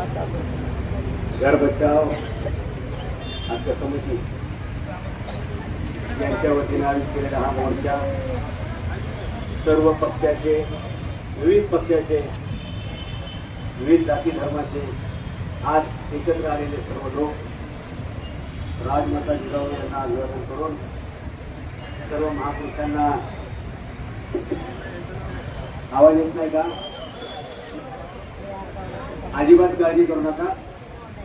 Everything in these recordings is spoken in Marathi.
घर बचाव आमच्या समिती यांच्या वतीने आयोजित केलेला हा मोर्चा सर्व पक्षाचे, विविध पक्षाचे, विविध जाती धर्माचे आज एकत्र आलेले सर्व लोक राजमाता जिजाऊ यांना अभिवादन करून सर्व महापुरुषांना आवाज येत नाही का? अजिबात काळजी करू नका.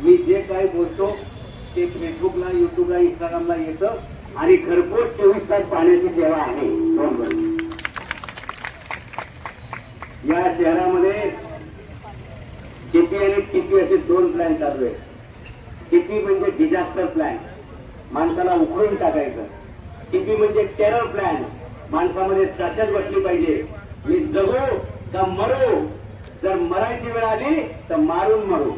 मी जे काही बोलतो ते फेसबुकला, युट्यूबला, इंस्टाग्रामला येतं आणि घरपोच 24 तास पाहण्याची सेवा आहे. या शहरामध्ये केपी आणि टीपी असे 2 प्लॅन चालू आहेत. टीपी म्हणजे डिझास्टर प्लॅन, माणसाला उखळून टाकायचं. टीपी म्हणजे टेरर प्लॅन, माणसामध्ये दहशत बसली पाहिजे. मी जगू का मरू, जर मरायची वेळ आली तर मारून मरू.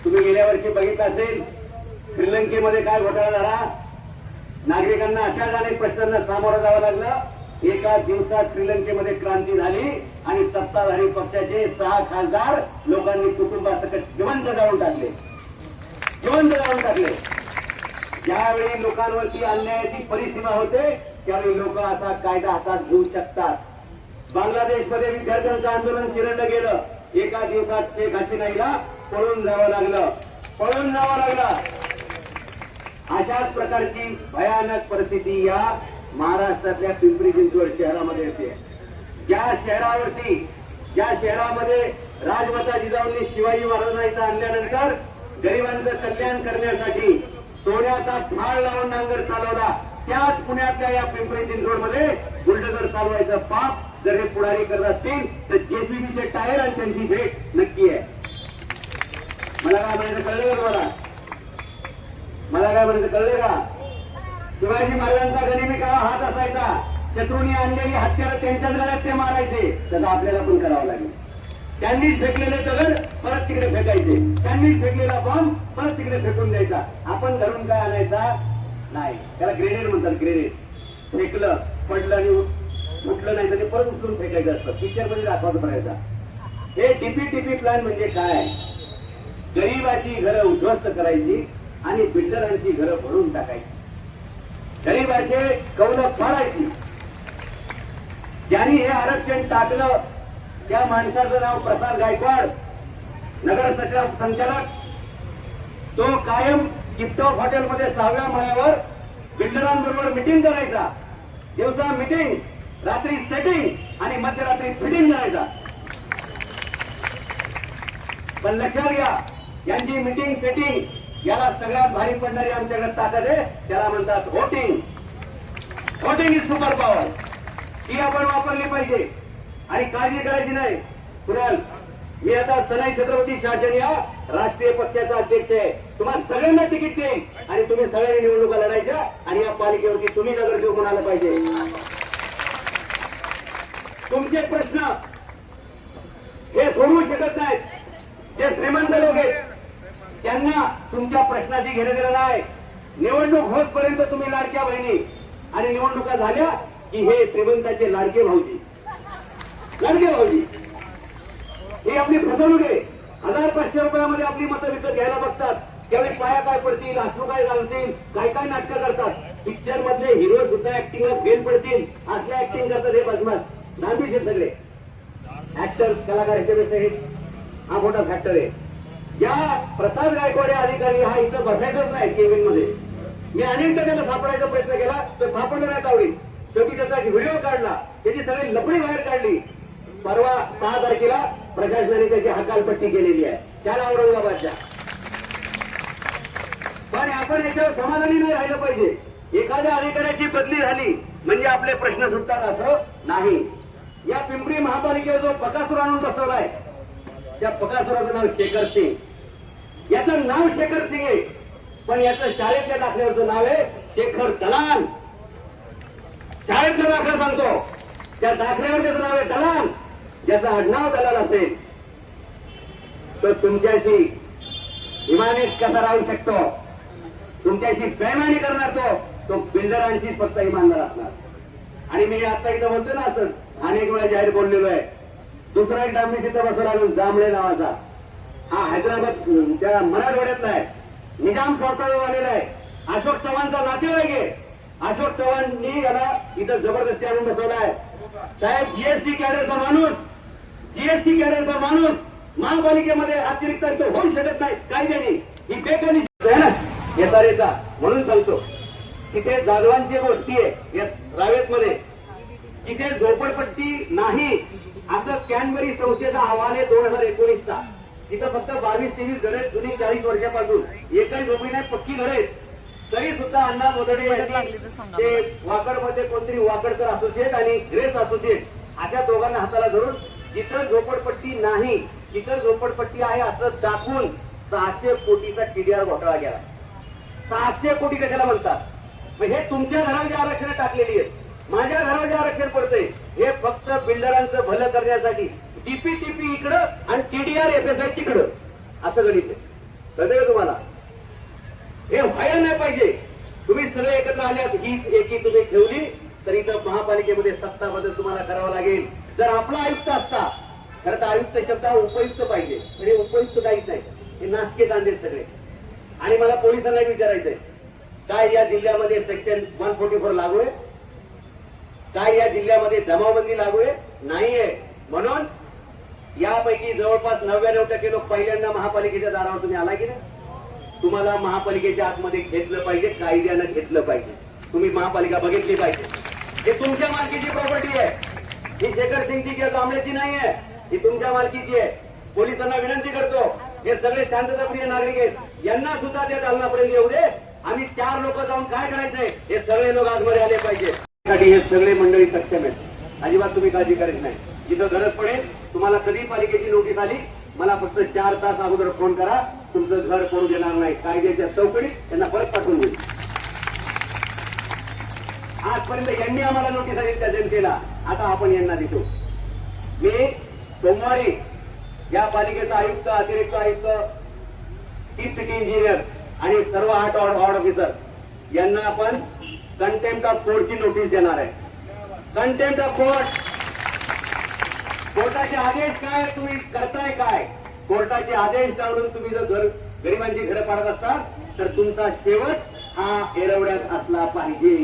तुम्ही गेल्या वर्षी बघितलं असेल श्रीलंकेमध्ये काय घोटाळा झाला. नागरिकांना अशाच अनेक प्रश्नांना सामोरं जावं लागलं. एका दिवसात श्रीलंकेमध्ये क्रांती झाली आणि सत्ताधारी पक्षाचे 6 खासदार लोकांनी कुटुंबासकट जिवंत जाळून टाकले. ज्यावेळी लोकांवरती अन्यायाची परिसीमा होते त्यावेळी लोक असा कायदा हातात घेऊ शकतात. बांगलादेशमध्ये विद्यार्थ्यांचं आंदोलन चिरडलं गेलं. एका दिवसात शेख हसीनाला पळून जावं लागलं. अशाच प्रकारची भयानक परिस्थिती या महाराष्ट्रातल्या पिंपरी चिंचवड शहरामध्ये येते. ज्या शहरामध्ये राजमाता जिजाऊंनी शिवाजी महाराजांना आणल्यानंतर गरिबांचं कल्याण करण्यासाठी सोन्याचा फाळ लावून नांगर चालवला, त्याच पुण्यातल्या या पिंपरी चिंचवडमध्ये बुलडोझर चालवायचं पाप जर हे पुढारी करत असतील तर जेसीबीचे टायर आणि त्यांची भेट नक्की आहे. मला काय म्हणायचं कळलं का तुम्हाला? कळलं का? शिवाजी महाराजांचा गनिमी काळा हात असायचा. शत्रूंनी आणलेली हत्यारं त्यांच्याच गळ्यात ते मारायचे. त्याचा आपल्याला पण करावं लागेल. त्यांनीच फेकलेले दगड परत तिकडे फेकायचे, त्यांनीच फेकलेला बॉम्ब परत तिकडे फेकून द्यायचा. आपण धरून काय आणायचा नाही. त्याला ग्रेनेड म्हणतात. ग्रेनेड फेकलं, पडलं आणि उठलं नाही तर ते परत उचलून फेकायचं असतं. पिक्चर मध्ये दाखवायचं करायचा. हे टीपी प्लॅन म्हणजे काय? गरीबाची घरं उद्ध्वस्त करायची आणि बिल्डरांची घरं भरून टाकायची. गरीबाचे कौलं फाडायची. ज्यांनी हे आरक्षण टाकलं त्या माणसाचं नाव प्रसाद गायकवाड, नगर संचालक. तो कायम टिपटॉप हॉटेलमध्ये 6व्या माळ्यावर बिल्डरांबरोबर मिटिंग करायचा. दिवसा मिटिंग, रात्री सेटिंग आणि मध्यरात्री फिटिंग करायचा. पण लक्षात घ्या, यांची मिटिंग सेटिंग याला सगळ्यात भारी पडणारी आमच्याकडे ताकद आहे. त्याला म्हणतात voting. Voting is super power. ती आपण वापरली पाहिजे आणि काळजी करायची नाही. कुणाल, मी आता सनाई छत्रपती शासन या राष्ट्रीय पक्षाचा अध्यक्ष आहे. तुम्हाला सगळ्यांना तिकीट देईन आणि तुम्ही सगळ्यांनी निवडणुका लढायच्या आणि या पालिकेवरती तुम्ही नगरसेवक म्हणायला पाहिजे. तुमचे प्रश्न हे सोडवू शकत नाहीत. जे श्रीमंत लोक आहेत त्यांना तुमच्या प्रश्नाची घेणं देणं नाही. निवडणूक होतपर्यंत तुम्ही लाडक्या बहिणी आणि निवडणुका झाल्या की हे श्रीमंताचे लाडके भाऊजी ही आपली फसवणूक आहे. 1000-500 रुपयामध्ये आपली मतं विकत घ्यायला बघतात. त्यावेळी पाया काय पडतील, अश्रू काय घालतील, काय नाटकं करतात. पिक्चर मधले हिरो सुद्धा ऍक्टिंगला फेल पडतील असल्या ऍक्टिंग करतात. हे बदमाश नांदीचे सगळे ऍक्टर, कलाकार ह्याच्यापेक्षा हा मोठा फॅक्टर आहे. या प्रसाद गायकवाड अधिकारी हा इथं बसायचाच नाही केबिन मध्ये. मी अनेकदा त्याला सापडायचा प्रयत्न केला तर सापडलं नाही तावडीत. शेवटी त्याचा व्हिडिओ काढला, त्याची सगळी लपडी बाहेर काढली. परवा 6 तारखेला प्रशासनाने त्याची हकालपट्टी केलेली आहे, त्याला औरंगाबादच्या. पण आपण याच्यावर समाधानी नाही राहिलं पाहिजे. एखाद्या अधिकाऱ्याची बदली झाली म्हणजे आपले प्रश्न सुटतात असं नाही. या पिंपरी महापालिकेवर जो बकासूर आणून बसवलाय त्या बकासुराचं नाव शेखर सिंग. याचं नाव शेखर सिंग आहे पण याचं शाळेतल्या दाखल्यावरचं नाव आहे शेखर दलाल. शाळेतलं दाखला सांगतो, त्या दाखल्यावर त्याचं नाव आहे दलाल. ज्याचं आडनाव दलाल असेल तो तुमच्याशी इमानीत कसा राहू शकतो, तुमच्याशी बेईमानी करणार तो बिल्डरांशी फक्त इमानदार असणार. आणि मी आता इथं बोलतो ना, असं अनेक वेळा जाहीर बोललेलो आहे. दुसरा एक डांबी तिथं बसवला अजून जांभळे नावाचा, हा हैदराबाद त्या मराठवाड्यातला आहे, निजाम संस्थाचा आलेला आहे, अशोक चव्हाणचा नातेवाईक आहे. अशोक चव्हाणनी याला इथं जबरदस्ती आणून बसवला आहे. साहेब जीएसटी कॅडरचा माणूस, जीएसटी कॅडरचा माणूस महापालिकेमध्ये अतिरिक्त तो होऊ शकत नाही कायद्याने, ही बेकायदेशीर आहे ना एसआरएचा. म्हणून सांगतो तिथे जाधवांची गोष्टी आहे या रावेतमध्ये, तिथे झोपडपट्टी नाही असं कॅनबरी संस्थेचा अहवाल आहे 2019चा. तिथं फक्त 22-23 घरे जुनी 40 वर्षापासून, एकही झोपडी नाही, पक्की घरे आहेत. तरी सुद्धा अण्णा मोदडे यांनी ते वाकडमध्ये कोणतरी वाकडकर असोसिएट आणि ग्रेस असोसिएट अशा दोघांना हाताला धरून जिथं झोपडपट्टी नाही तिथं झोपडपट्टी आहे असं दाखवून 600 कोटीचा टीडीआर घोटाळा केला. 600 कोटी कशाला म्हणतात? हे तुमच्या घराच्या आरक्षण टाकलेली आहेत, माझ्या घराचे आरक्षण पडतंय. हे फक्त बिल्डरांचं भलं करण्यासाठी डीपीटीपी इकडं आणि टीडीआर एफएसआय तिकडं असं गणित आहे. कळतंय का तुम्हाला? हे व्हायला नाही पाहिजे. तुम्ही सगळे एकत्र आल्यात, हीच एकी तुम्ही ठेवली तर इथं महापालिकेमध्ये सत्ता बदल तुम्हाला करावा लागेल. जर आपला आयुक्त असता, खरं तर आयुक्त शब्द उपयुक्त पाहिजे, म्हणजे उपयुक्त काहीच नाही, हे नासके कांदे सगळे. आणि मला पोलिसांना विचारायचंय, काय या जिल्ह्यामध्ये सेक्शन 144 लागू आहे? काय या जिल्ह्यामध्ये जमावबंदी लागू आहे? नाहीये. म्हणून यापैकी जवळपास 99% लोक पहिल्यांदा महापालिकेच्या दारावर तुम्ही आला की नाही? तुम्हाला महापालिकेच्या आतमध्ये घेतलं पाहिजे, कायद्यानं घेतलं पाहिजे. तुम्ही महापालिका बघितली पाहिजे. हे तुमच्या मालकीची प्रॉपर्टी आहे, ही शेखर सिंगची किंवा कांबळेची नाही आहे, ही तुमच्या मालकीची आहे. पोलिसांना विनंती करतो, हे सगळे शांतताप्रिय नागरिक आहेत, यांना सुद्धा त्या दालनापर्यंत येऊ दे. आम्ही 4 लोक जाऊन काय करायचंय हे सगळे लोक आतमध्ये आले पाहिजे. हे सगळे मंडळी सक्षम आहेत, अजिबात तुम्ही काळजी करायची नाही. जिथं गरज पडेल तुम्हाला कधी पालिकेची नोटीस आली, मला फक्त 4 तास अगोदर फोन करा, तुमचं घर पडू देणार नाही. कायद्याच्या चौकडीत त्यांना परत पाठवून देईल. आजपर्यंत यांनी आम्हाला नोटीस आली त्या जनतेला, आता आपण यांना देतो. मी सोमवारी या पालिकेचा आयुक्त, अतिरिक्त आयुक्त, चीफ सिटी इंजिनियर आणि सर्व 8 वॉर्ड ऑफिसर यांना आपण कंटेम्प्ट ऑफ कोर्टची नोटीस देणार आहे. कंटेम्प्ट ऑफ कोर्ट, कोर्टाचे आदेश काय, तुम्ही करताय काय? कोर्टाचे आदेश टाळून तुम्ही जर गरिबांची घरं पाडत असतात तर तुमचा शेवट हा एरवड्यात असला पाहिजे.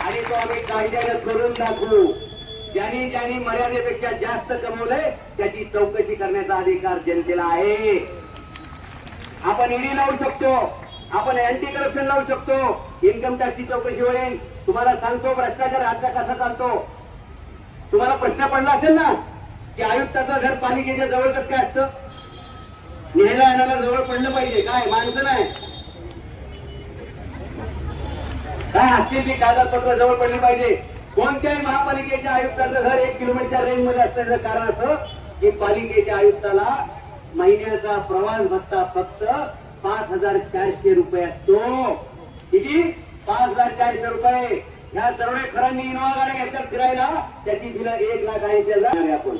आणि तो आम्ही कायद्याने करून दाखवू. ज्यांनी ज्यांनी मर्यादेपेक्षा जास्त कमवलंय त्याची चौकशी करण्याचा अधिकार जनतेला आहे. आपण ईडी लावू शकतो, आपण अँटी करप्शन लावू शकतो, इन्कम टॅक्सची चौकशी होईल. तुम्हाला सांगतो भ्रष्टाचार राज्यात कसा चालतो. तुम्हाला प्रश्न पडला असेल ना की आयुक्ताचं घर पालिकेच्या जवळ कसं काय असतं? न्यायला येण्याला जवळ पडलं पाहिजे, काय माणसं नाही काय असतील ती कागदपत्र जवळ पडली पाहिजे. कोणत्याही महापालिकेच्या आयुक्ताचं घर 1 किलोमीटरच्या रेंज मध्ये असण्याचं कारण असं की पालिकेच्या आयुक्ताला महिन्याचा प्रवास भत्ता फक्त 5,400 रुपये असतो. किती? 5,400 रुपये. ह्या तरुणेखरांनी इनोवा गाड्या घेतल्यात फिरायला, त्याची बिलं 1,80,000 आपण.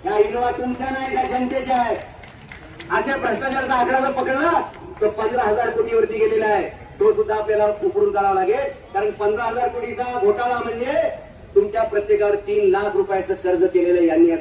ह्या इनोवा तुमच्या नाही, त्या जनतेच्या आहे. अशा भ्रष्टाचाराचा आकडा जर पकडला तर 15,000 कोटीवरती गेलेला आहे. तो सुद्धा आपल्याला उकरून काढावा लागेल, कारण 15,000 कोटीचा घोटाळा म्हणजे तुमच्या प्रत्येकावर 3 लाख रुपयाचं कर्ज केलेलं यांनी